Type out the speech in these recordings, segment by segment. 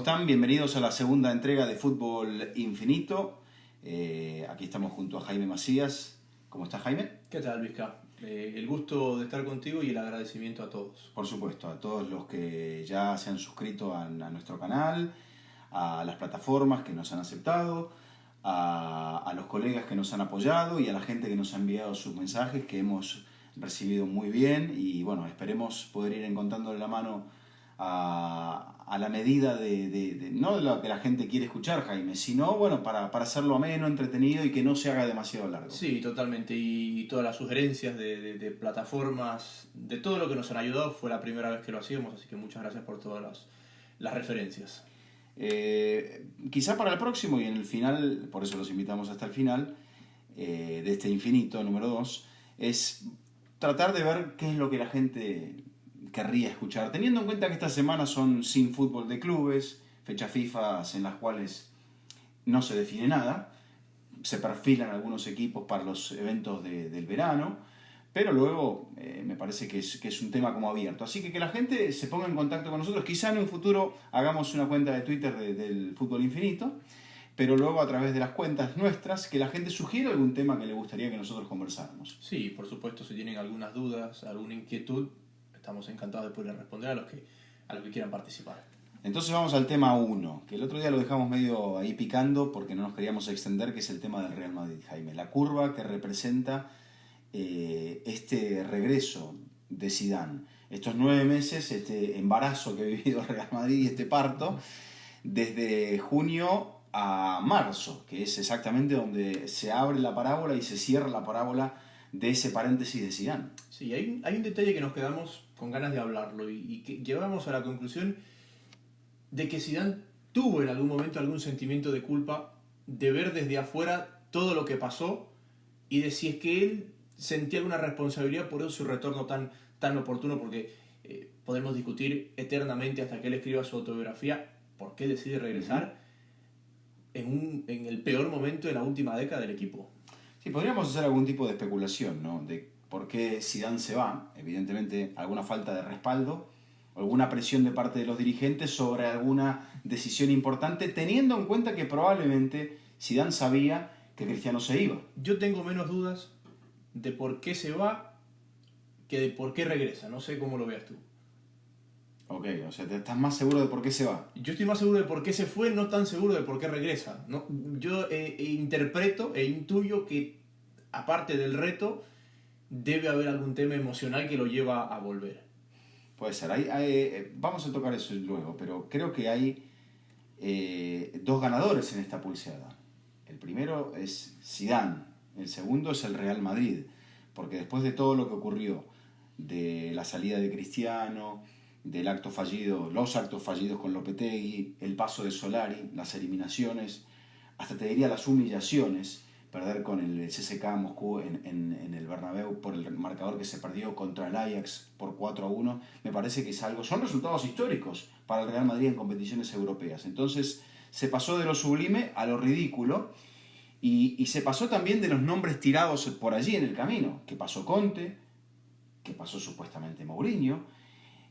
están? Bienvenidos a la segunda entrega de Fútbol Infinito. Aquí estamos junto a Jaime Macías. ¿Cómo estás, Jaime? ¿Qué tal, Vizca? El gusto de estar contigo y el agradecimiento a todos. Por supuesto, a todos los que ya se han suscrito a nuestro canal, a las plataformas que nos han aceptado, a los colegas que nos han apoyado y a la gente que nos ha enviado sus mensajes que hemos recibido muy bien y bueno, esperemos poder ir encontrándole la mano a la medida no de lo que la gente quiere escuchar, Jaime, sino bueno, para hacerlo ameno, entretenido y que no se haga demasiado largo. Sí, totalmente. Y todas las sugerencias de plataformas, de todo lo que nos han ayudado, fue la primera vez que lo hacíamos, así que muchas gracias por todas las referencias. Quizá para el próximo y en el final, por eso los invitamos hasta el final, de este infinito número 2, es tratar de ver qué es lo que la gente querría escuchar, teniendo en cuenta que estas semanas son sin fútbol de clubes, fechas FIFA en las cuales no se define nada, se perfilan algunos equipos para los eventos del verano, pero luego me parece que es un tema como abierto. Así que la gente se ponga en contacto con nosotros. Quizá en un futuro hagamos una cuenta de Twitter del Fútbol Infinito, pero luego a través de las cuentas nuestras, que la gente sugiera algún tema que le gustaría que nosotros conversáramos. Sí, por supuesto, si tienen algunas dudas, alguna inquietud, estamos encantados de poder responder a los que quieran participar. Entonces vamos al tema 1, que el otro día lo dejamos medio ahí picando porque no nos queríamos extender, que es el tema del Real Madrid, Jaime. La curva que representa este regreso de Zidane, estos 9 meses, este embarazo que ha vivido el Real Madrid y este parto, desde junio a marzo, que es exactamente donde se abre la parábola y se cierra la parábola de ese paréntesis de Zidane. Sí, hay un detalle que nos quedamos con ganas de hablarlo y que llevamos a la conclusión de que Zidane tuvo en algún momento algún sentimiento de culpa de ver desde afuera todo lo que pasó y de si es que él sentía alguna responsabilidad por su retorno tan oportuno, porque podemos discutir eternamente hasta que él escriba su autobiografía por qué decide regresar en el peor momento de la última década del equipo. Sí, podríamos hacer algún tipo de especulación, ¿no? De por qué Zidane se va. Evidentemente, alguna falta de respaldo, alguna presión de parte de los dirigentes sobre alguna decisión importante, teniendo en cuenta que probablemente Zidane sabía que Cristiano se iba. Yo tengo menos dudas de por qué se va que de por qué regresa. No sé cómo lo veas tú. Ok, o sea, ¿estás más seguro de por qué se va? Yo estoy más seguro de por qué se fue, no tan seguro de por qué regresa. ¿No? Yo interpreto e intuyo que, aparte del reto, debe haber algún tema emocional que lo lleva a volver. Puede ser. Vamos a tocar eso luego, pero creo que hay dos ganadores en esta pulseada. El primero es Zidane, el segundo es el Real Madrid, porque después de todo lo que ocurrió, de la salida de Cristiano, del acto fallido, los actos fallidos con Lopetegui, el paso de Solari, las eliminaciones, hasta te diría las humillaciones, perder con el CSKA Moscú en el Bernabéu por el marcador que se perdió contra el Ajax por 4-1, me parece que son resultados históricos para el Real Madrid en competiciones europeas. Entonces se pasó de lo sublime a lo ridículo y se pasó también de los nombres tirados por allí en el camino, que pasó Conte, que pasó supuestamente Mourinho,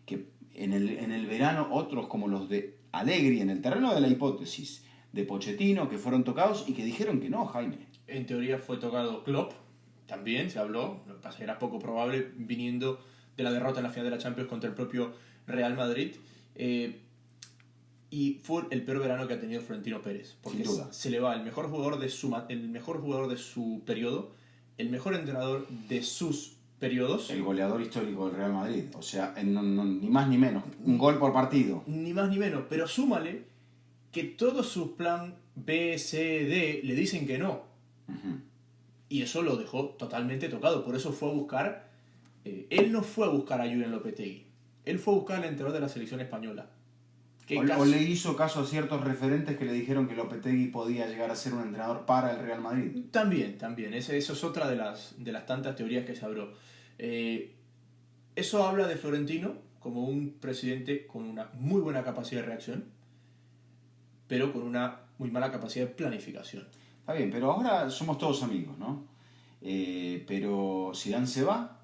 que en el verano otros como los de Allegri, en el terreno de la hipótesis, de Pochettino, que fueron tocados y que dijeron que no, Jaime. En teoría fue tocado Klopp, también se habló, lo que pasa es que era poco probable viniendo de la derrota en la final de la Champions contra el propio Real Madrid. Y fue el peor verano que ha tenido Florentino Pérez, porque se le va el mejor jugador de su periodo, el mejor entrenador de sus periodos. El goleador histórico del Real Madrid, o sea, ni más ni menos, un gol por partido. Ni más ni menos, pero súmale que todos sus plan B, C, D le dicen que no. Y eso lo dejó totalmente tocado, por eso fue a buscar, él no fue a buscar a Julen Lopetegui, él fue a buscar al entrenador de la selección española. O le hizo caso a ciertos referentes que le dijeron que Lopetegui podía llegar a ser un entrenador para el Real Madrid. También, eso es otra de las tantas teorías que se abrió. Eso habla de Florentino como un presidente con una muy buena capacidad de reacción, pero con una muy mala capacidad de planificación. Está bien, pero ahora somos todos amigos, ¿no? Pero Zidane se va,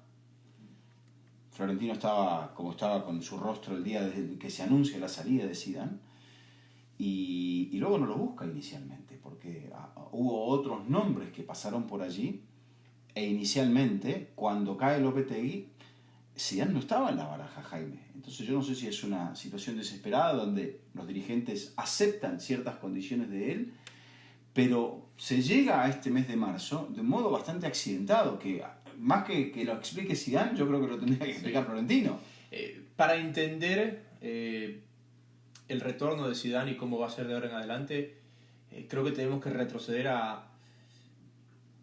Florentino estaba como estaba con su rostro el día desde que se anuncia la salida de Zidane, y luego no lo busca inicialmente, porque hubo otros nombres que pasaron por allí, e inicialmente, cuando cae Lopetegui, Zidane no estaba en la baraja, Jaime. Entonces yo no sé si es una situación desesperada donde los dirigentes aceptan ciertas condiciones de él, pero se llega a este mes de marzo de un modo bastante accidentado, que más que lo explique Zidane, yo creo que lo tendría que explicar Florentino. Para entender el retorno de Zidane y cómo va a ser de ahora en adelante, creo que tenemos que retroceder a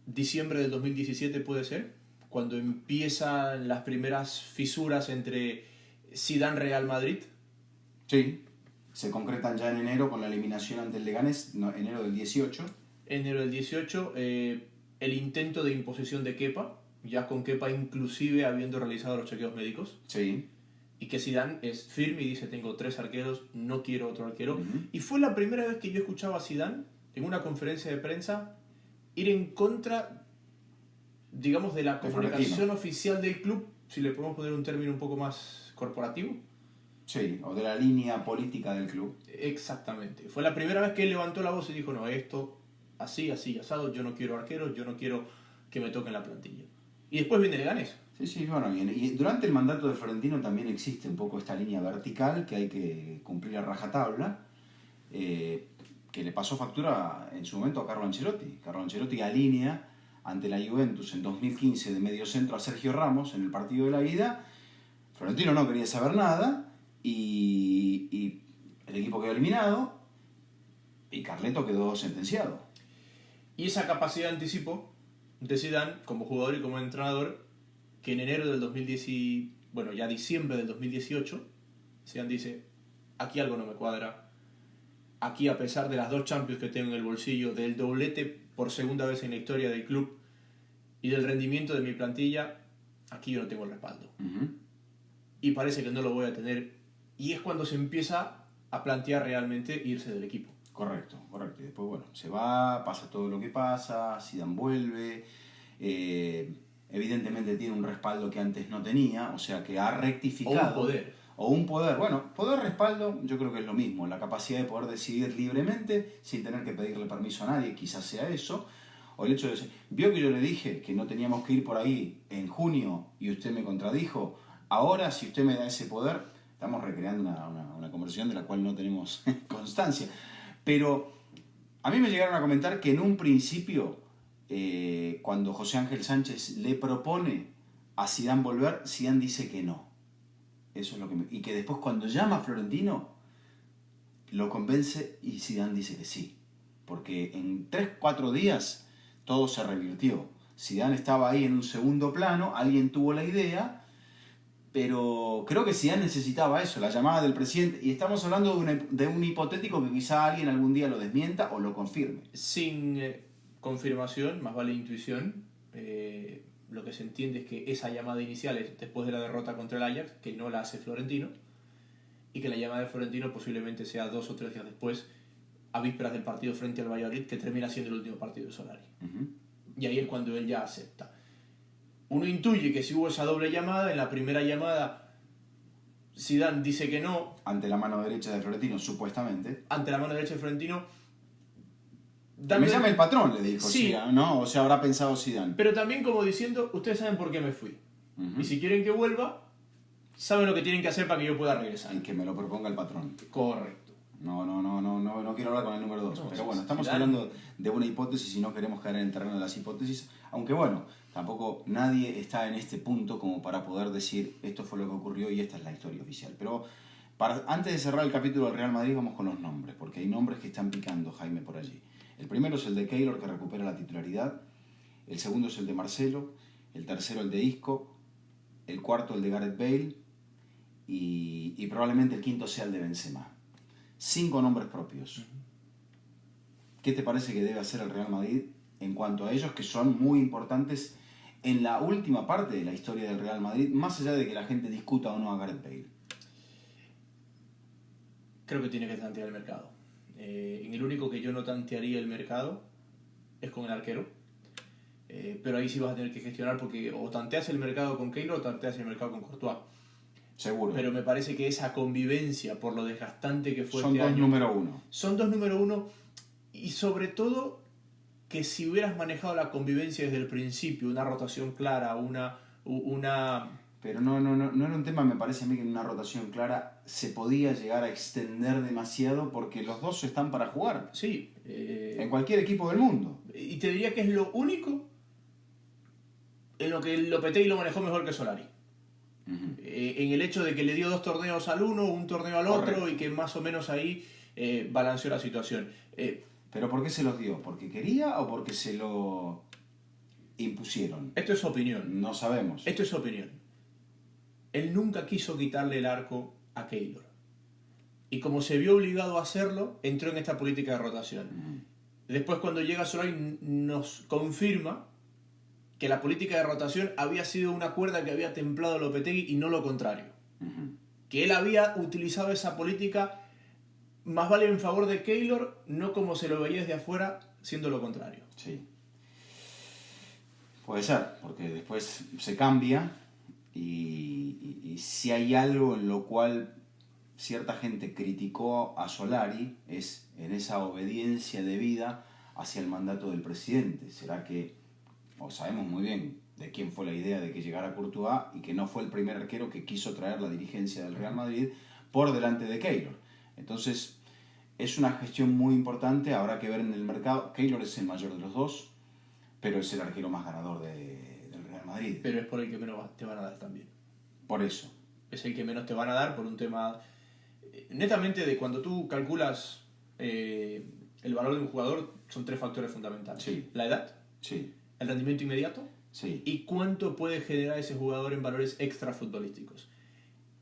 diciembre del 2017, puede ser, cuando empiezan las primeras fisuras entre Zidane-Real Madrid. Sí, se concretan ya en enero con la eliminación ante el Leganés, enero del 18. Enero del 18, el intento de imposición de Kepa, ya con Kepa inclusive habiendo realizado los chequeos médicos. Sí. Y que Zidane es firme y dice, tengo 3 arqueros, no quiero otro arquero. Uh-huh. Y fue la primera vez que yo escuchaba a Zidane en una conferencia de prensa ir en contra, digamos, de la comunicación oficial del club, si le podemos poner un término un poco más corporativo. Sí, o de la línea política del club. Exactamente. Fue la primera vez que él levantó la voz y dijo, no, esto, así, asado, yo no quiero arqueros, yo no quiero que me toquen la plantilla. Y después viene Leganés. Sí, bueno, y durante el mandato de Florentino también existe un poco esta línea vertical que hay que cumplir a rajatabla, que le pasó factura en su momento a Carlo Ancelotti. Carlo Ancelotti alinea ante la Juventus en 2015 de medio centro a Sergio Ramos en el partido de la ida. Florentino no quería saber nada y el equipo quedó eliminado y Carleto quedó sentenciado. Y esa capacidad de anticipo de Zidane como jugador y como entrenador, que en enero del 2010, bueno, ya diciembre del 2018, Zidane dice, aquí algo no me cuadra, aquí a pesar de las 2 Champions que tengo en el bolsillo, del doblete por segunda vez en la historia del club y del rendimiento de mi plantilla, aquí yo no tengo el respaldo. Uh-huh. Y parece que no lo voy a tener, y es cuando se empieza a plantear realmente irse del equipo. Correcto. Y después, bueno, se va, pasa todo lo que pasa, Zidane vuelve, evidentemente tiene un respaldo que antes no tenía, o sea que ha rectificado. O un poder. Bueno, poder, respaldo, yo creo que es lo mismo, la capacidad de poder decidir libremente, sin tener que pedirle permiso a nadie, quizás sea eso, o el hecho de decir, vio que yo le dije que no teníamos que ir por ahí en junio y usted me contradijo, ahora si usted me da ese poder, estamos recreando una conversación de la cual no tenemos constancia. Pero a mí me llegaron a comentar que en un principio, cuando José Ángel Sánchez le propone a Zidane volver, Zidane dice que no. Eso es lo que y que después cuando llama a Florentino, lo convence y Zidane dice que sí. Porque en 3-4 días todo se revirtió. Zidane estaba ahí en un segundo plano, alguien tuvo la idea, pero creo que Zidane necesitaba eso, la llamada del presidente. Y estamos hablando de un hipotético que quizá alguien algún día lo desmienta o lo confirme. Sin confirmación, más vale intuición. Lo que se entiende es que esa llamada inicial es después de la derrota contra el Ajax, que no la hace Florentino, y que la llamada de Florentino posiblemente sea 2 o 3 días después, a vísperas del partido frente al Valladolid, que termina siendo el último partido de Solari. Uh-huh. Y ahí es cuando él ya acepta. Uno intuye que si hubo esa doble llamada, en la primera llamada Zidane dice que no. Ante la mano derecha de Florentino, supuestamente. Ante la mano derecha de Florentino. Me llama el patrón, le dijo sí, Zidane, ¿no? O sea, habrá pensado Zidane. Pero también como diciendo, ustedes saben por qué me fui. Uh-huh. Y si quieren que vuelva, saben lo que tienen que hacer para que yo pueda regresar. Y que me lo proponga el patrón. Correcto. No quiero hablar con el número 2. No, pero bueno, estamos Zidane... hablando de una hipótesis y no queremos caer en el terreno de las hipótesis. Aunque bueno, tampoco nadie está en este punto como para poder decir esto fue lo que ocurrió y esta es la historia oficial. Pero antes de cerrar el capítulo del Real Madrid, vamos con los nombres, porque hay nombres que están picando, Jaime, por allí. El primero es el de Keylor, que recupera la titularidad. El segundo es el de Marcelo. El tercero el de Isco. El cuarto el de Gareth Bale. Y probablemente el quinto sea el de Benzema. 5 nombres propios. ¿Qué te parece que debe hacer el Real Madrid en cuanto a ellos, que son muy importantes en la última parte de la historia del Real Madrid, más allá de que la gente discuta o no a Gareth Bale? Creo que tiene que tantear el mercado. En el único que yo no tantearía el mercado es con el arquero. Pero ahí sí vas a tener que gestionar, porque o tanteas el mercado con Keylor o tanteas el mercado con Courtois. Seguro. Pero me parece que esa convivencia, por lo desgastante que fue Son este dos año, número uno. son dos número uno, y sobre todo que si hubieras manejado la convivencia desde el principio, una rotación clara, una Pero no era un tema, me parece a mí, que en una rotación clara se podía llegar a extender demasiado porque los dos están para jugar. Sí. En cualquier equipo del mundo. Y te diría que es lo único en lo que Lopetegui lo manejó mejor que Solari. En el hecho de que le dio 2 torneos al uno, un torneo al otro, correcto, y que más o menos ahí balanceó la situación. ¿Pero por qué se los dio? ¿Porque quería o porque se lo impusieron? Esto es opinión. No sabemos. Esto es opinión. Él nunca quiso quitarle el arco a Keylor. Y como se vio obligado a hacerlo, entró en esta política de rotación. Después, cuando llega Solari, nos confirma que la política de rotación había sido una cuerda que había templado Lopetegui y no lo contrario. Que él había utilizado esa política más vale en favor de Keylor, no como se lo veía desde afuera, siendo lo contrario. Sí. Puede ser, porque después se cambia y si hay algo en lo cual cierta gente criticó a Solari es en esa obediencia debida hacia el mandato del presidente. ¿Será que, o sabemos muy bien de quién fue la idea de que llegara Courtois y que no fue el primer arquero que quiso traer la dirigencia del Real Madrid por delante de Keylor? Entonces, es una gestión muy importante, habrá que ver en el mercado. Keylor es el mayor de los dos, pero es el arquero más ganador del Real Madrid. Pero es por el que menos te van a dar también. Por eso. Es el que menos te van a dar por un tema netamente de cuando tú calculas el valor de un jugador, son 3 factores fundamentales. Sí. La edad, sí, el rendimiento inmediato, sí, y cuánto puede generar ese jugador en valores extra futbolísticos.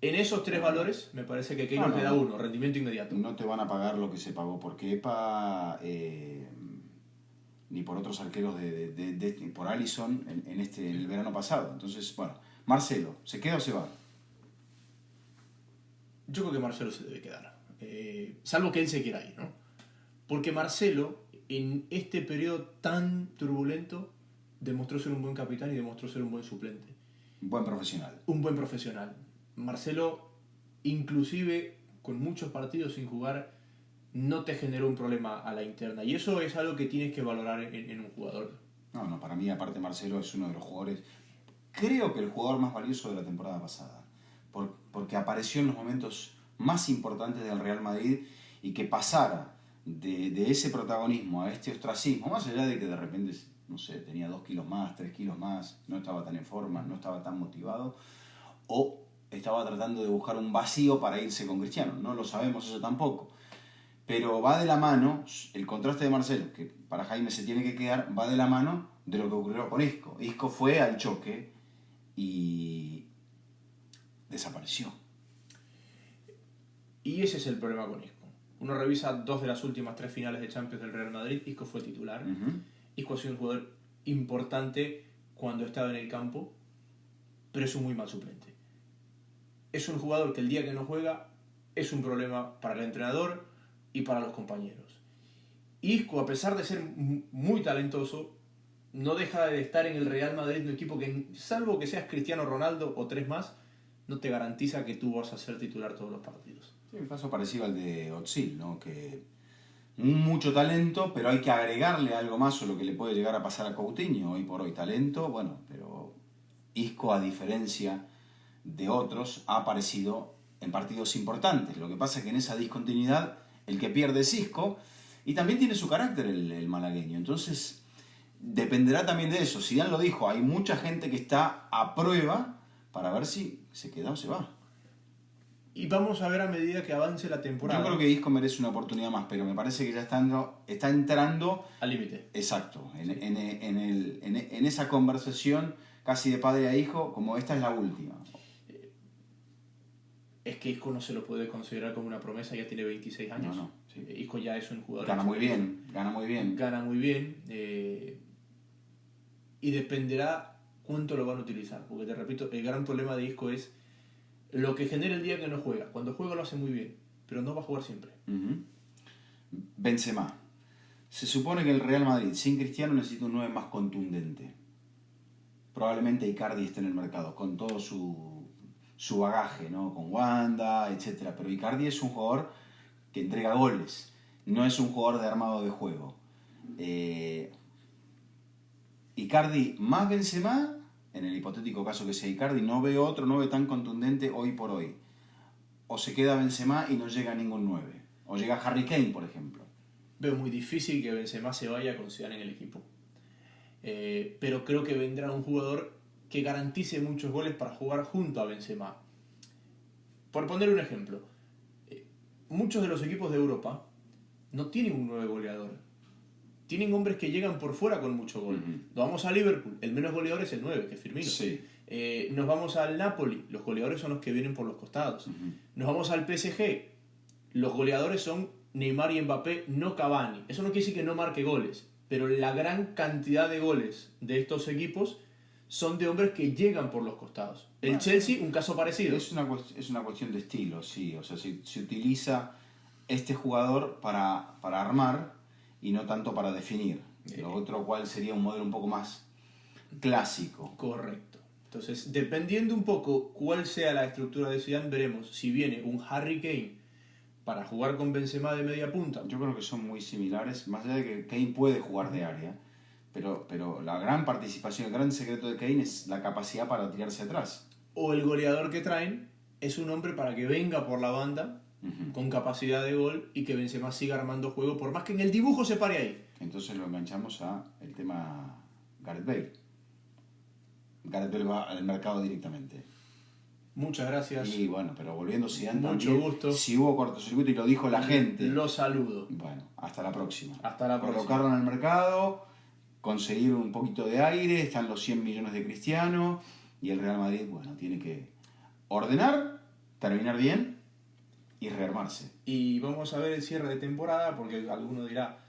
En esos 3 valores, me parece que Keylor te da uno, rendimiento inmediato. No te van a pagar lo que se pagó por Kepa, ni por otros arqueros por Alisson en el verano pasado. Entonces, bueno, Marcelo, ¿se queda o se va? Yo creo que Marcelo se debe quedar. Salvo que él se quiera ir, ¿no? Porque Marcelo, en este periodo tan turbulento, demostró ser un buen capitán y demostró ser un buen suplente. Un buen profesional. Un buen profesional. Marcelo, inclusive con muchos partidos sin jugar, no te generó un problema a la interna. Y eso es algo que tienes que valorar en un jugador. No, para mí, aparte, Marcelo es uno de los jugadores, creo que el jugador más valioso de la temporada pasada. Porque apareció en los momentos más importantes del Real Madrid y que pasara de ese protagonismo a este ostracismo, más allá de que de repente, no sé, tenía 2 kilos más, 3 kilos más, no estaba tan en forma, no estaba tan motivado, o estaba tratando de buscar un vacío para irse con Cristiano. No lo sabemos eso tampoco. Pero va de la mano, el contraste de Marcelo, que para Jaime se tiene que quedar, va de la mano de lo que ocurrió con Isco. Isco fue al choque y desapareció. Y ese es el problema con Isco. Uno revisa 2 de las últimas 3 finales de Champions del Real Madrid, Isco fue titular. Isco ha sido un jugador importante cuando estaba en el campo, pero es un muy mal suplente. Es un jugador que el día que no juega es un problema para el entrenador y para los compañeros. Isco, a pesar de ser muy talentoso, no deja de estar en el Real Madrid, un equipo que, salvo que seas Cristiano Ronaldo o 3 más, no te garantiza que tú vas a ser titular todos los partidos. Sí, un caso parecido al de Özil, ¿no? Que mucho talento, pero hay que agregarle algo más o lo que le puede llegar a pasar a Coutinho. Hoy por hoy talento, bueno, pero Isco, a diferencia de otros, ha aparecido en partidos importantes. Lo que pasa es que en esa discontinuidad el que pierde es Isco y también tiene su carácter el malagueño. Entonces dependerá también de eso. Zidane lo dijo, hay mucha gente que está a prueba para ver si se queda o se va. Y vamos a ver a medida que avance la temporada. Yo creo que Isco merece una oportunidad más, pero me parece que ya está entrando al límite. Exacto, en esa conversación casi de padre a hijo, como esta es la última. Es que Isco no se lo puede considerar como una promesa, ya tiene 26 años. No, sí. Isco ya es un jugador. Gana muy bien. Gana muy bien. Y dependerá cuánto lo van a utilizar. Porque te repito, el gran problema de Isco es lo que genera el día que no juega. Cuando juega lo hace muy bien, pero no va a jugar siempre. Benzema. Se supone que el Real Madrid sin Cristiano necesita un 9 más contundente. Probablemente Icardi esté en el mercado, con todo su su bagaje, ¿no? Con Wanda, etc. Pero Icardi es un jugador que entrega goles, no es un jugador de armado de juego. Icardi más Benzema, en el hipotético caso que sea Icardi, no ve otro 9 tan contundente hoy por hoy. O se queda Benzema y no llega ningún 9. O llega Harry Kane, por ejemplo. Veo muy difícil que Benzema se vaya con Zidane en el equipo. Pero creo que vendrá un jugador que garantice muchos goles para jugar junto a Benzema. Por poner un ejemplo, muchos de los equipos de Europa no tienen un 9 goleador. Tienen hombres que llegan por fuera con mucho gol. Uh-huh. Nos vamos a Liverpool, el menos goleador es el 9, que es Firmino. Sí. Nos vamos al Napoli, los goleadores son los que vienen por los costados. Uh-huh. Nos vamos al PSG, los goleadores son Neymar y Mbappé, no Cavani. Eso no quiere decir que no marque goles, pero la gran cantidad de goles de estos equipos son de hombres que llegan por los costados. El Chelsea, un caso parecido. Es una cuestión de estilo, sí. O sea, se utiliza este jugador para armar y no tanto para definir. Lo otro cual sería un modelo un poco más clásico. Correcto. Entonces, dependiendo un poco cuál sea la estructura de Zidane, veremos si viene un Harry Kane para jugar con Benzema de media punta. Yo creo que son muy similares, más allá de que Kane puede jugar de área, pero la gran participación, el gran secreto de Kane es la capacidad para tirarse atrás. O el goleador que traen es un hombre para que venga por la banda con capacidad de gol y que Benzema siga armando juego, por más que en el dibujo se pare ahí. Entonces lo enganchamos a el tema Gareth Bale. Gareth Bale va al mercado directamente. Muchas gracias. Y bueno, pero volviendo a Zidane Mucho también, gusto. si hubo cortocircuito y lo dijo la gente. Lo saludo. Bueno, hasta la próxima. Hasta la próxima. Colocarlo en el mercado, conseguir un poquito de aire, están los 100 millones de Cristiano y el Real Madrid, bueno, tiene que ordenar, terminar bien y rearmarse. Y vamos a ver el cierre de temporada, porque alguno dirá,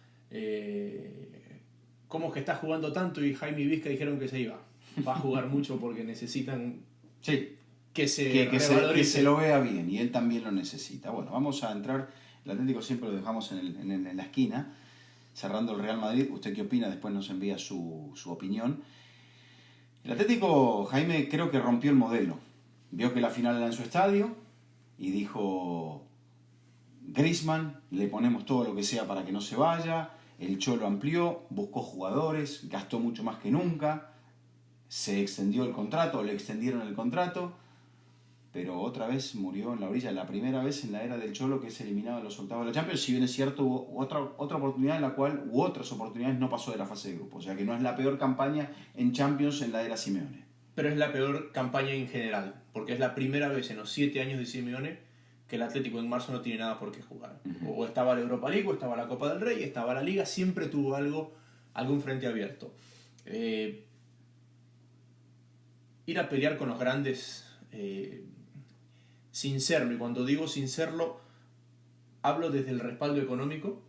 ¿cómo es que está jugando tanto? Y Jaime y Vizca dijeron que se iba. Va a jugar mucho porque necesitan Sí, que se que se lo vea bien y él también lo necesita. Bueno, vamos a entrar, el Atlético siempre lo dejamos en la esquina, cerrando el Real Madrid. ¿Usted qué opina? Después nos envía su opinión. El Atlético, Jaime, creo que rompió el modelo. Vio que la final era en su estadio y dijo: Griezmann, le ponemos todo lo que sea para que no se vaya. El Cholo amplió, buscó jugadores, gastó mucho más que nunca, se extendió el contrato, le extendieron el contrato, pero otra vez murió en la orilla. La primera vez en la era del Cholo que es eliminado en los octavos de la Champions. Si bien es cierto, hubo otra oportunidad en la cual, u otras oportunidades, no pasó de la fase de grupo. O sea que no es la peor campaña en Champions en la era Simeone. Pero es la peor campaña en general, porque es la primera vez en los 7 años de Simeone que el Atlético en marzo no tiene nada por qué jugar. O estaba la Europa League, o estaba la Copa del Rey, estaba la Liga, siempre tuvo algún frente abierto. Ir a pelear con los grandes sin serlo, y cuando digo sin serlo, hablo desde el respaldo económico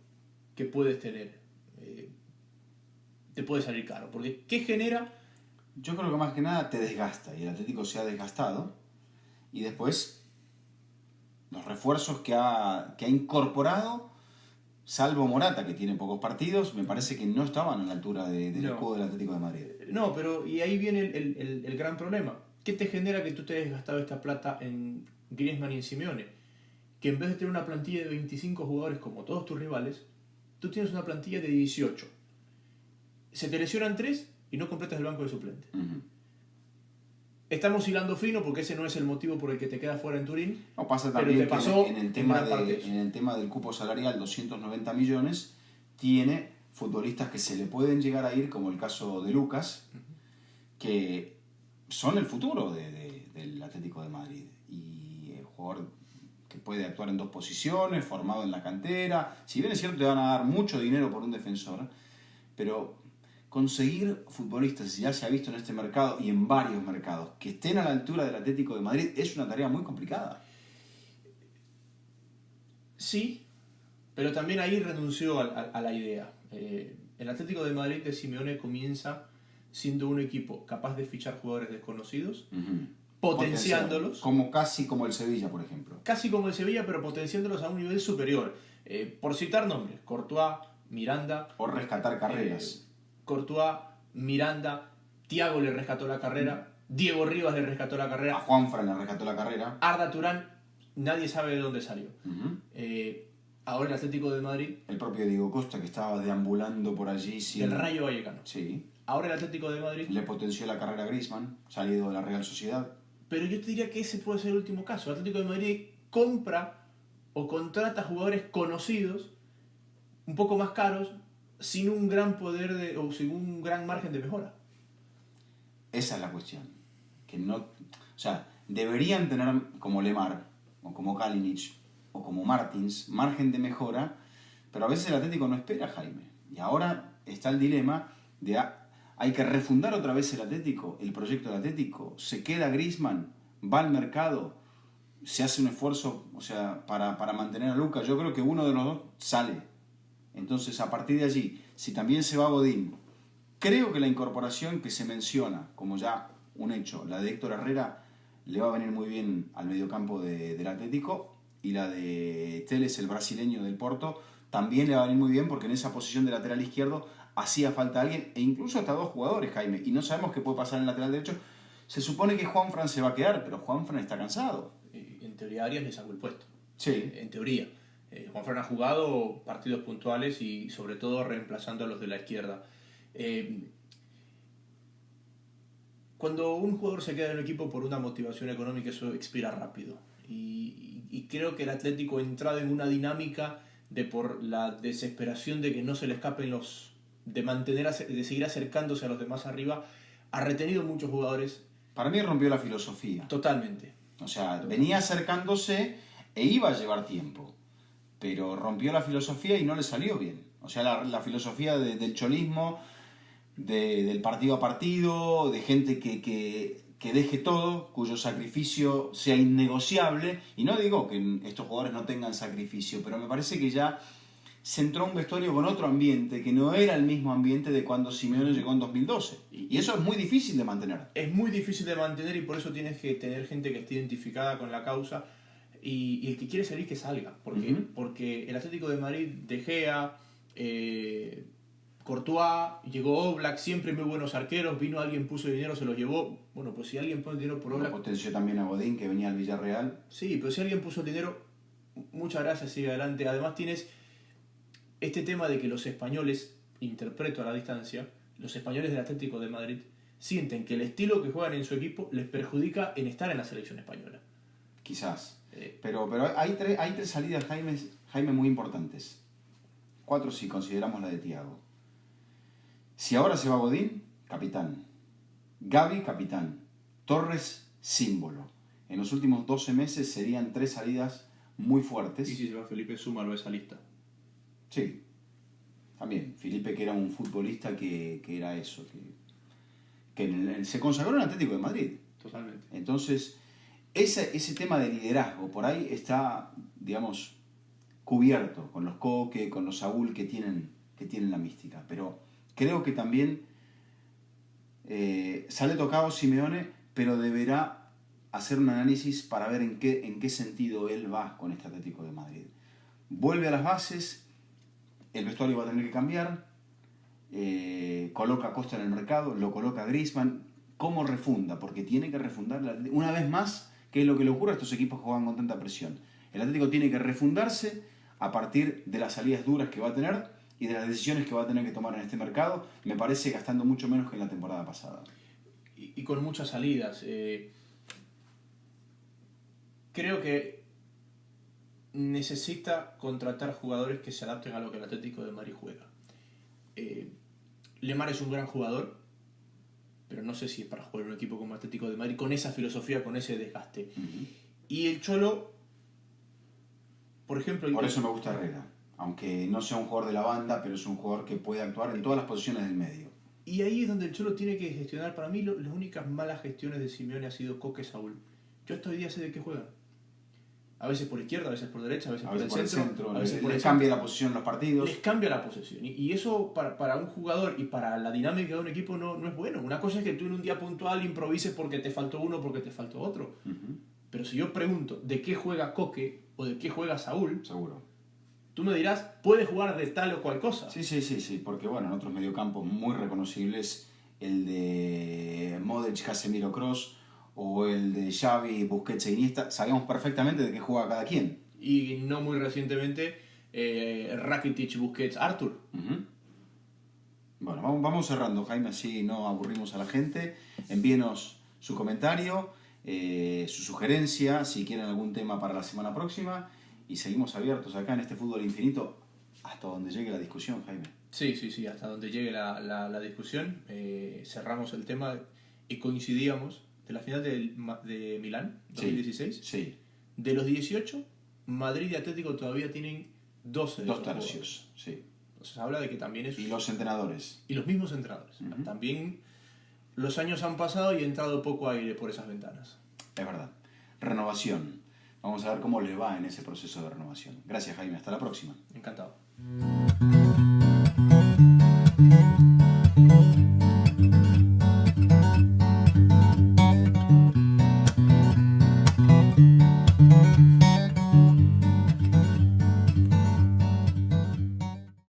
que puedes tener. Te puede salir caro, porque ¿qué genera? Yo creo que más que nada te desgasta, y el Atlético se ha desgastado, y después los refuerzos que ha incorporado, salvo Morata, que tiene pocos partidos, me parece que no estaban a la altura del escudo del Atlético de Madrid. No, pero y ahí viene el gran problema. ¿Qué te genera que tú te hayas gastado esta plata en Griezmann y en Simeone? Que en vez de tener una plantilla de 25 jugadores como todos tus rivales, tú tienes una plantilla de 18. Se te lesionan 3 y no completas el banco de suplentes. Estamos hilando fino porque ese no es el motivo por el que te quedas fuera en Turín. No, pasa también que en el tema del cupo salarial, 290 millones, tiene futbolistas que se le pueden llegar a ir, como el caso de Lucas, que son el futuro del Atlético de Madrid. Y el jugador que puede actuar en 2 posiciones, formado en la cantera. Si bien es cierto, te van a dar mucho dinero por un defensor, pero conseguir futbolistas, ya se ha visto en este mercado y en varios mercados, que estén a la altura del Atlético de Madrid es una tarea muy complicada. Sí, pero también ahí renunció a la idea. El Atlético de Madrid de Simeone comienza siendo un equipo capaz de fichar jugadores desconocidos, potenciándolos. Casi como el Sevilla, por ejemplo. Casi como el Sevilla, pero potenciándolos a un nivel superior. Por citar nombres, Courtois, Miranda. O rescatar carreras. Courtois, Miranda, Thiago le rescató la carrera. Diego Rivas le rescató la A carrera. Juanfran le rescató la carrera. Arda Turán, nadie sabe de dónde salió. Ujú. Ahora el Atlético de Madrid, El propio Diego Costa, que estaba deambulando por allí sin... del Rayo Vallecano. Sí. Ahora el Atlético de Madrid. Le potenció la carrera a Griezmann, salido de la Real Sociedad. Pero yo te diría que ese puede ser el último caso. El Atlético de Madrid compra o contrata jugadores conocidos, un poco más caros, sin un gran poder o sin un gran margen de mejora. Esa es la cuestión. Que no... O sea, deberían tener como Lemar, o como Kalinic, o como Martins, margen de mejora, pero a veces el Atlético no espera a Jaime. Y ahora está el dilema de hay que refundar otra vez el Atlético, el proyecto del Atlético. Se queda Griezmann, va al mercado, se hace un esfuerzo, o sea, para mantener a Lucas. Yo creo que uno de los dos sale. Entonces, a partir de allí, si también se va Godín, creo que la incorporación que se menciona como ya un hecho, la de Héctor Herrera, le va a venir muy bien al mediocampo del Atlético, y la de Teles, el brasileño del Porto, también le va a venir muy bien porque en esa posición de lateral izquierdo hacía falta alguien, e incluso hasta dos jugadores, Jaime, y no sabemos qué puede pasar en el lateral derecho. Se supone que Juanfran se va a quedar, pero Juanfran está cansado. En teoría Arias le sacó el puesto. Sí. En teoría. Juanfran ha jugado partidos puntuales y sobre todo reemplazando a los de la izquierda. Cuando un jugador se queda en el equipo por una motivación económica, eso expira rápido. Y creo que el Atlético, entrado en una dinámica de por la desesperación de que no se le escapen los... de seguir acercándose a los demás arriba, ha retenido muchos jugadores. Para mí rompió la filosofía. Totalmente. O sea, venía acercándose e iba a llevar tiempo, pero rompió la filosofía y no le salió bien. O sea, la filosofía del cholismo, del partido a partido, de gente que deje todo, cuyo sacrificio sea innegociable. Y no digo que estos jugadores no tengan sacrificio, pero me parece que ya se entró a un vestuario con otro ambiente, que no era el mismo ambiente de cuando Simeone llegó en 2012. Y eso es muy difícil de mantener. Es muy difícil de mantener y por eso tienes que tener gente que esté identificada con la causa y el que quiere salir que salga. Porque el Atlético de Madrid, De Gea, Courtois, llegó Oblak, siempre muy buenos arqueros, vino alguien, puso dinero, se los llevó. Bueno, pues si alguien pone dinero por Oblak... Potenció también a Godín, que venía al Villarreal. Sí, pero si alguien puso el dinero, muchas gracias, sigue adelante. Además tienes este tema de que los españoles, interpreto a la distancia, los españoles del Atlético de Madrid sienten que el estilo que juegan en su equipo les perjudica en estar en la selección española. Quizás. Pero hay tres salidas, Jaime, muy importantes. 4 si consideramos la de Thiago. Si ahora se va Godín, capitán. Gavi, capitán. Torres, símbolo. En los últimos 12 meses serían 3 salidas muy fuertes. Y si se va Felipe, súmalo a esa lista. Sí, también. Felipe, que era un futbolista que era eso, que se consagró en el Atlético de Madrid. Totalmente. Entonces, ese tema de liderazgo, por ahí está, digamos, cubierto con los Coque, con los Saúl que tienen la mística. Pero creo que también sale tocado Simeone, pero deberá hacer un análisis para ver en qué sentido él va con este Atlético de Madrid. Vuelve a las bases. El vestuario va a tener que cambiar, coloca a Costa en el mercado, lo coloca a Griezmann. ¿Cómo refunda? Porque tiene que refundar una vez más, que es lo que le ocurre a estos equipos que juegan con tanta presión. El Atlético tiene que refundarse a partir de las salidas duras que va a tener y de las decisiones que va a tener que tomar en este mercado, me parece gastando mucho menos que en la temporada pasada. Y con muchas salidas. Creo que necesita contratar jugadores que se adapten a lo que el Atlético de Madrid juega. Lemar es un gran jugador, pero no sé si es para jugar en un equipo como Atlético de Madrid con esa filosofía, con ese desgaste. Y el Cholo, por ejemplo... Por eso me gusta Herrera, aunque no sea un jugador de la banda, pero es un jugador que puede actuar en todas las posiciones del medio. Y ahí es donde el Cholo tiene que gestionar. Para mí, las únicas malas gestiones de Simeone ha sido Coque y Saúl. Yo hasta hoy día sé de qué juegan. A veces por izquierda, a veces por derecha, a veces por el centro, a veces por les cambia la posición en los partidos. Les cambia la posesión. Y eso para un jugador y para la dinámica de un equipo no es bueno. Una cosa es que tú en un día puntual improvises porque te faltó uno, porque te faltó otro. Pero si yo pregunto de qué juega Coque o de qué juega Saúl, seguro, tú me dirás, puede jugar de tal o cual cosa. Sí, porque bueno, en otros mediocampos muy reconocibles el de Modric, Casemiro, Kroos, o el de Xavi, Busquets e Iniesta, sabíamos perfectamente de qué juega cada quien. Y no muy recientemente, Rakitic, Busquets, Arthur. Uh-huh. Bueno, vamos cerrando, Jaime, así no aburrimos a la gente. Envíenos su comentario, su sugerencia, si quieren algún tema para la semana próxima. Y seguimos abiertos acá en este Fútbol Infinito hasta donde llegue la discusión, Jaime. Sí, hasta donde llegue la discusión. Cerramos el tema y coincidíamos de la final de Milán, 2016. Sí. De los 18, Madrid y Atlético todavía tienen 12 de Dos esos tercios, jugadores. sí. Entonces habla de que también es... Y los entrenadores. Y los mismos entrenadores. Uh-huh. También los años han pasado y ha entrado poco aire por esas ventanas. Es verdad. Renovación. Vamos a ver cómo le va en ese proceso de renovación. Gracias, Jaime. Hasta la próxima. Encantado.